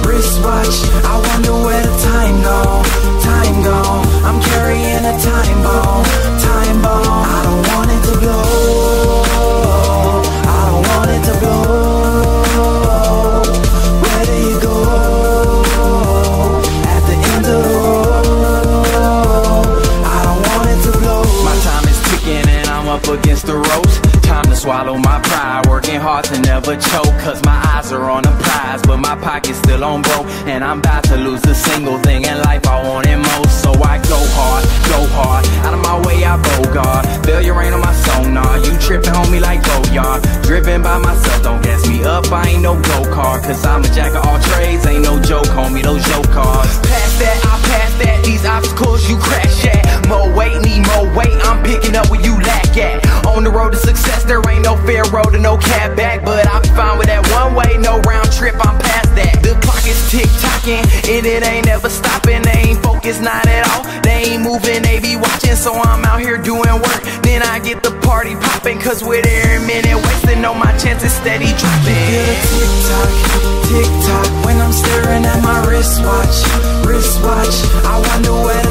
wristwatch. I wonder where the time gone, time gone. I'm carrying a time bomb, time bomb. I don't want it to blow, I don't want it to blow. Where do you go at the end of the road? I don't want it to blow. My time is ticking and I'm up against the ropes. Time to swallow my pride, working hard to never choke. Cause my eyes are on the prize, but my pocket's still on broke. And I'm about to lose a single thing in life I wanted most. So I go hard, out of my way I bogart. Failure ain't on my sonar, you tripping homie like Goyard. Driven by myself, don't gas me up, I ain't no go-kart. Cause I'm a jack of all trades, ain't no joke homie, those joke cars. Past that, I pass that, these obstacles you crash at. More weight, need more weight, I'm picking up where you lack at. On the road to success, there ain't no fair road and no cab back. But I'm fine with that one way, no round trip, I'm past that. The clock is tick-tocking, and it ain't never stopping. They ain't focused, not at all, they ain't moving, they be watching. So I'm out here doing work, then I get the party popping. Cause with every minute wasted, know my chances steady dropping. Feel the tick-tock, tick-tock, when I'm staring at my wristwatch, wristwatch. I wonder where